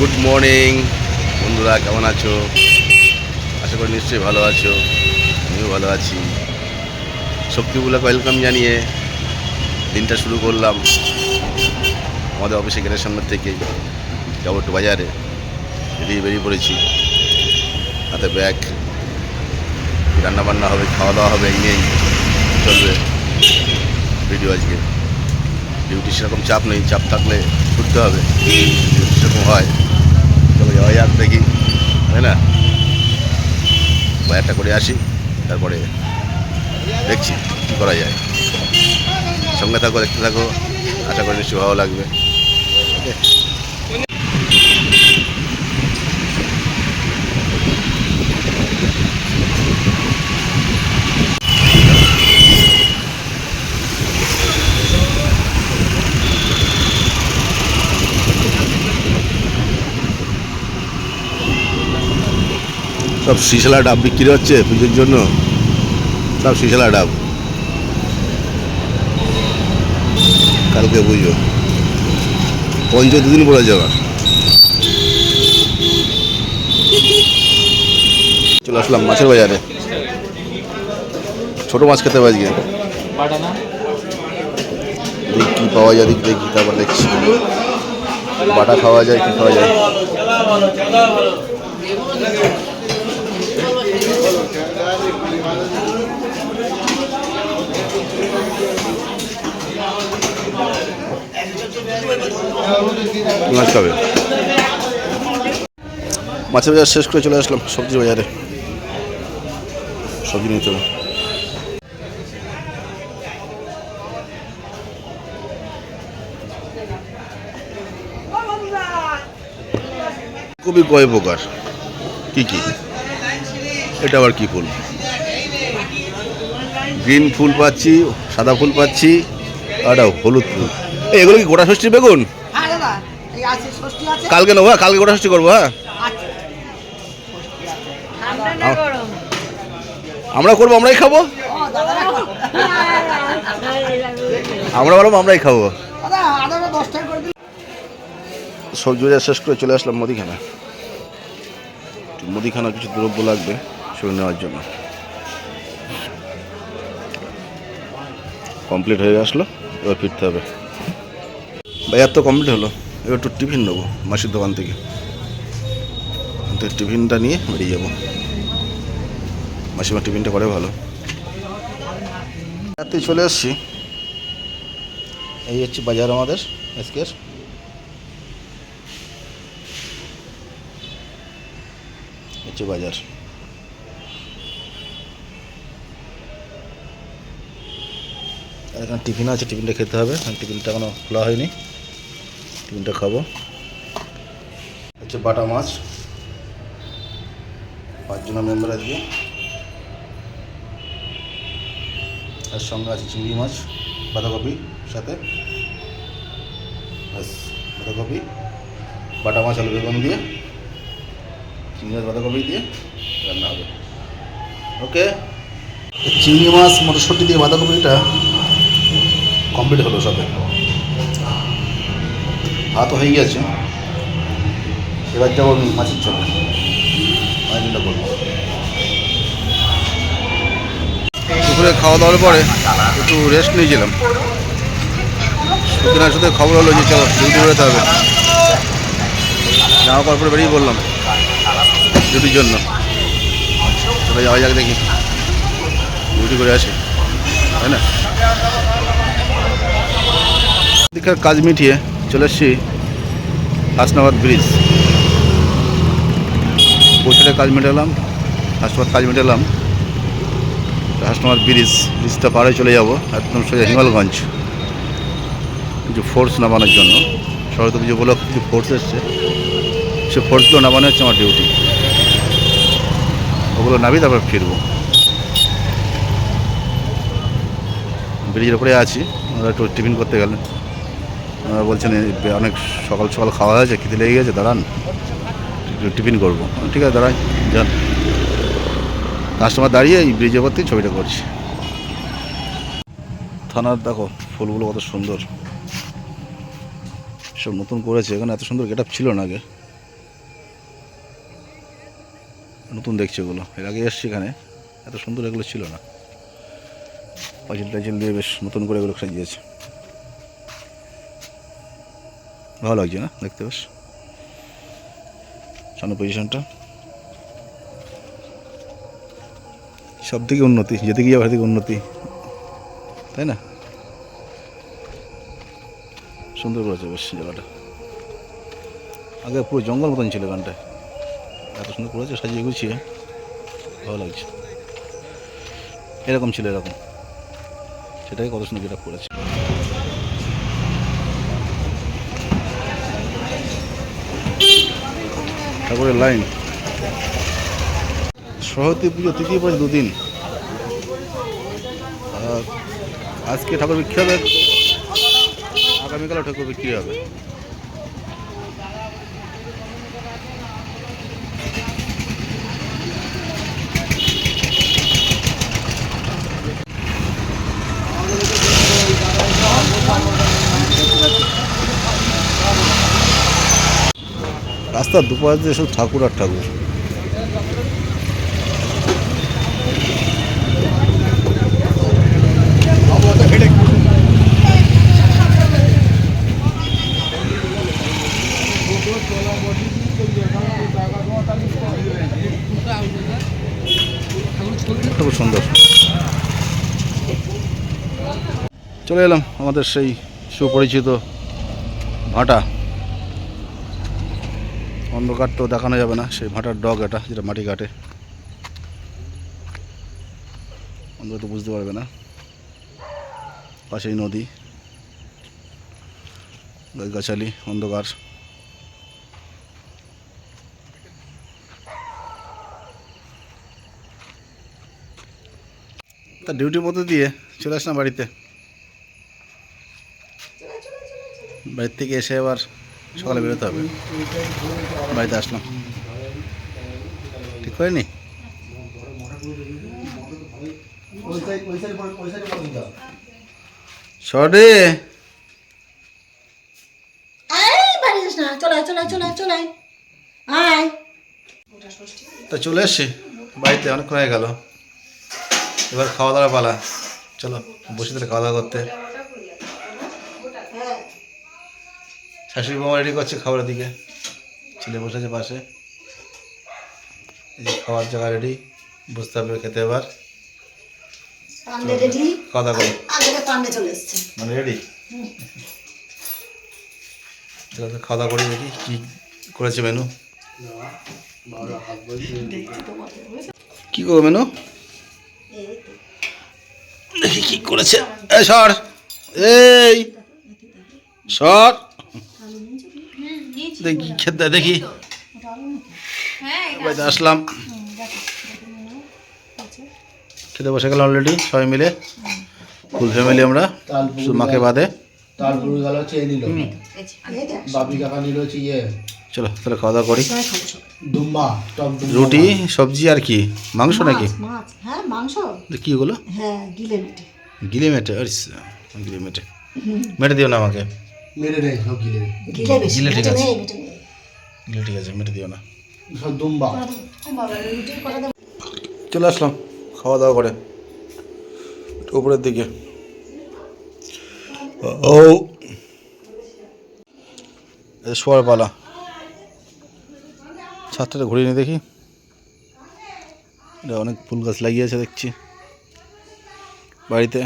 Good morning বন্ধুরা, কেমন আছো? আশা করি নিশ্চয়ই ভালো আছো। আমিও ভালো আছি। শক্তিগুলোকে ওয়েলকাম জানিয়ে দিনটা শুরু করলাম আমাদের অফিসে গেটের সামনে থেকে। যাবো একটু বাজারে, বেরিয়ে পড়েছি। হাতে ব্যাগ, রান্নাবান্না হবে, খাওয়া দাওয়া হবে, এই নিয়েই চলবে ভিডিও আজকে। ডিউটি সেরকম চাপ নেই, চাপ থাকলে ঘুরতে হবে, ডিউটি সেরকম হয়। চলো যাওয়া যাক, দেখি, তাই না? বাজারটা করে আসি, তারপরে দেখছি কী করা যায়। সঙ্গে থাকো, দেখতে থাকো, আশা করি নিশ্চয়ই ভালো লাগবে। ওকে, সব শিশালা ডাব বিক্রি হচ্ছে পুজোর জন্য, সব শিশালা ডাব। কালকে পুজো, দুদিন পরে যাওয়া। চলে আসলাম মাছের বাজারে, ছোট মাছ খেতে হবে আজকে। দেখি কী পাওয়া যায়, দেখি তারপর দেখছি বাটা খাওয়া যায় কি খাওয়া যায়। মাছ খাবে? মাছের বাজার শেষ করে চলে আসলাম সবজির বাজারে, সবজি নিতে হবে। কবি কয় প্রকার, কি কি? এটা আবার কি ফুল? গ্রিন ফুল পাচ্ছি, সাদা ফুল পাচ্ছি, আর হলুদ ফুল। এগুলো কি গোটা ষষ্ঠী বেগুন? কালকে নেবো, কালকে গোটা ষষ্ঠী করবো। হ্যাঁ, আমরা করবো, আমরাই খাবো। আমরা বলবো আমরাই খাবো। সবজি বাজার শেষ করে চলে আসলাম মুদিখানা। মুদিখানার কিছু দ্রব্য লাগবে সেগুলো নেওয়ার জন্য। কমপ্লিট হয়ে আসলো, এবার ফিরতে হবে। বাজার তো কমপ্লিট হলো, এবার একটু টিফিন নেবো মাসির দোকান থেকে। টিফিনটা নিয়ে বেরিয়ে যাবো। মাসিমা টিফিনটা করে ভালো। রাতে চলে এসছি, এই হচ্ছে বাজার আমাদের আজকের। হচ্ছে বাজার। আর এখানে টিফিন আছে, টিফিনটা খেতে হবে। টিফিনটা এখনো খোলা হয়নি, টিফিনটা খাবো। হচ্ছে বাটা মাছ, 5 জনের মেম্বার আজকে। তার সঙ্গে আছে চিংড়ি মাছ, বাঁধাকপি সাথে, ব্যাস। বাঁধাকপি, বাটা মাছ, আলু বেগুন দিয়ে, চিংড়ি মাছ বাঁধাকপি দিয়ে রান্না হবে। ওকে, চিংড়ি মাছ মটরশুঁটি দিয়ে বাঁধাকপিটা কমপ্লিট হলো সবে। ভাতও হয়ে গেছে, এবার যাবো মাছের চলে, মাছটা করবো। দুপুরে খাওয়া দাওয়ার পরে একটু রেস্ট নিয়েছিলাম। সুতরাং সাথে খবর হলো যে চলো ডিউটি বেরোতে হবে। জামা কাপড় পরে বেরিয়ে পড়লাম ডিউটির জন্য। চলে যাওয়া যাক, দেখি ডিউটি করে আসি, তাই না? এদিকের কাজ মিটিয়ে চলে এসছি হাসনাবাদ ব্রিজ। পৌঁছালে কাজ মেটালাম, হাসনাবাদ কাজ মেটালাম। হাসনাবাদ ব্রিজটা পাড়ে চলে যাব একদম সোজা হিঙ্গলগঞ্জ, কিছু ফোর্স নামানোর জন্য। সরকার পুজো উপলক্ষে কিছু ফোর্স এসছে, সে ফোর্সগুলো নামানো হচ্ছে আমার ডিউটি। ওগুলো নাবি তারপর ফিরবো। ব্রিজের উপরে আছি, ওরা একটু টিফিন করতে গেলেন। ওরা বলছেন অনেক সকাল সকাল খাওয়া হয়েছে, খিদে লেগে গেছে, দাঁড়ান টিফিন করবো। ঠিক আছে, দাঁড়াই, যান। কাস্টমার দাঁড়িয়ে এই ব্রিজের উপর থেকে ছবিটা করছি। থানার দেখো ফুলগুলো কত সুন্দর, সব নতুন করেছে। এখানে এত সুন্দর গেট আপ ছিল না আগে। নতুন দেখছি ওগুলো, এর আগে এসছি এখানে, এত সুন্দর এগুলো ছিল না। পাঁচিল টাইচিল দিয়ে বেশ নতুন করে এগুলো সাজিয়েছে, ভালো লাগছে না দেখতে? বেশ সামনে পজিশনটা সব দিকে উন্নতি, যেদিকে যাবে সেদিকে উন্নতি, তাই না? সুন্দর করেছে বেশ জায়গাটা, আগে পুরো জঙ্গল মতন ছিল গানটায়, এত সুন্দর করেছে সাজিয়ে গুছিয়ে, ভালো লাগছে। এরকম ছিল, এরকম, সেটাই কত সুন্দর যেটা করেছে। ঠাকুরের লাইন, সরস্বতী পুজো তৃতীয় পরে 2 দিন। আজকে ঠাকুর বিক্রি হবে, আগামীকালও ঠাকুর বিক্রি হবে। রাস্তার দুপাশ দিয়ে শুধু ঠাকুর আর ঠাকুর। খুব সুন্দর। চলে এলাম আমাদের সেই সুপরিচিত ভাটা। অন্ধকার তো দেখানো যাবে না, সেই ভাটার ডগ এটা, যেটা মাটি কাটে, অন্ধকার তো বুঝতে পারবে না। পাশেই নদী, গাছগাছালি, অন্ধকার। তা ডিউটির মধ্যে দিয়ে চলে আসলাম বাড়িতে। বাড়ির থেকে এসে আবার সকালে বেরোতে হবে, বাড়িতে আসলাম। ঠিক করেনি? সরে তা চলে এসছি বাড়িতে, অনেকক্ষণ হয়ে গেল। এবার খাওয়া দাওয়া পালা, চলো বসে তাহলে খাওয়া দাওয়া করতে। শাশুড়ি বৌমা রেডি করছে খাবারের দিকে, ছেলে বসে আছে পাশে। এই যে খাওয়ার জায়গা রেডি, বসতে হবে খেতে। এবার খাওয়া দাওয়া করি, মানে রেডি। খাওয়া দাওয়া করি, দেখি কি করেছে মেনু। কি করবো মেনু, দেখি কি করেছে। এই সর, এই সর, দেখি খেতে, দেখি। বাড়িতে আসলাম, খেতে বসে গেলাম অলরেডি সবাই মিলে, ফুল ফ্যামিলি আমরা, শুধু মাকে বাদে। চলো তাহলে খাওয়া দাওয়া করি। রুটি সবজি আর কি, মাংস নাকি? কি ওগুলো? গিলে মেটে, গিলে মেটে, মেটে দিও না আমাকে। গিলে ঠিক আছে, গিলে ঠিক আছে, মেটে দিও না। চলে আসলাম খাওয়া দাওয়া করে উপরের দিকে। ও শোয়ার পালা, ছাদটা ঘুরিয়ে নিয়ে দেখি। এটা অনেক ফুল গাছ লাগিয়েছে দেখছি বাড়িতে।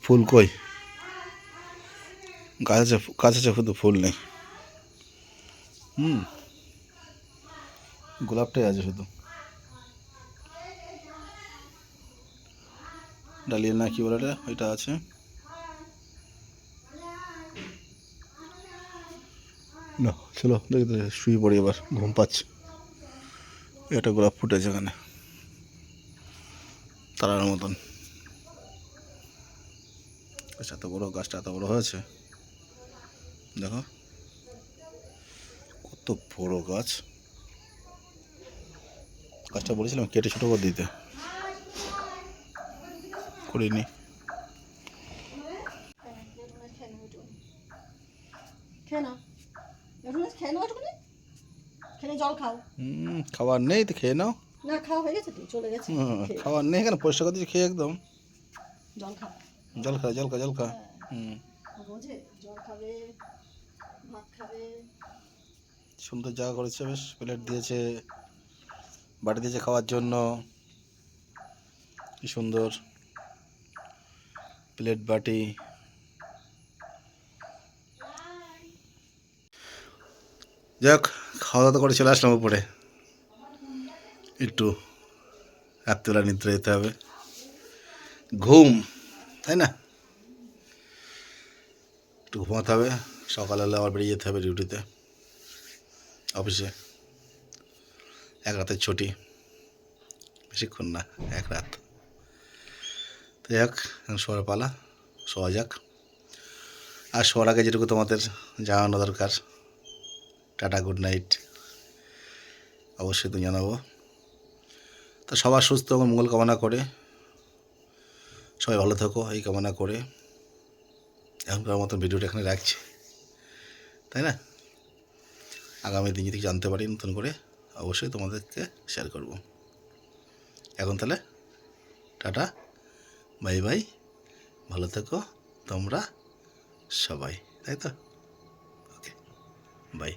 ফুল কই? গাছ আছে শুধু ফুল নেই। গোলাপটাই আছে শুধু, ডালিয়া না কি বলে এটা, ওইটা আছে। না চলো দেখি, শুয়ে পড়ি, এবার ঘুম পাচ্ছে। এটা গোলাপ ফুটেছে এখানে তারার মতন। এত বড় গাছটা, এত বড় হয়েছে দেখো, কত বড় গাছ। গাছটা বলেছিলাম কেটে ছোটো করে দিতে, করিনি। এখন খেয়ে নাও একটুখানি, খেয়ে জল খাও। খাবার নেই তো খেয়ে নাও। না খাওয়া হয়ে গেছে তো, চলে গেছে। খেয়ে খাবার নেই এখানে, পরিষ্কার করে দিয়েছি, খেয়ে একদম। জল খাও। জল খা, জল খা, জল খা। বোঝে জল খাবে, ভাত খাবে। সুন্দর জায়গা করেছে, বেশ প্লেট দিয়েছে, বাটি দিয়েছে খাওয়ার জন্য, কি সুন্দর প্লেট বাটি। যাক, খাওয়া দাওয়া করে চলে আসলাম উপরে, একটু রাত্রিবেলা নিদ্রা যেতে হবে, ঘুম, তাই না? একটু ঘুমাতে হবে, সকালবেলা আবার বেরিয়ে যেতে হবে ডিউটিতে, অফিসে। এক রাতের ছুটি, বেশিক্ষণ না, এক রাত। তো যাক, এখন শোয়ার পালা, শোয়া যাক। আর শোয়ার আগে যেটুকু তোমাদের জানানো দরকার, টাটা গুড নাইট অবশ্যই তো জানাবো। তো সবার সুস্থ এবং মঙ্গল কামনা করে, সবাই ভালো থাকো এই কামনা করে এখনকার মতন ভিডিওটা এখানে রাখছি, তাই না? আগামী দিন যদি জানতে পারি নতুন করে অবশ্যই তোমাদেরকে শেয়ার করব। এখন তাহলে টাটা, বাই বাই, ভালো থেকো তোমরা সবাই, তাই তো? ওকে, বাই।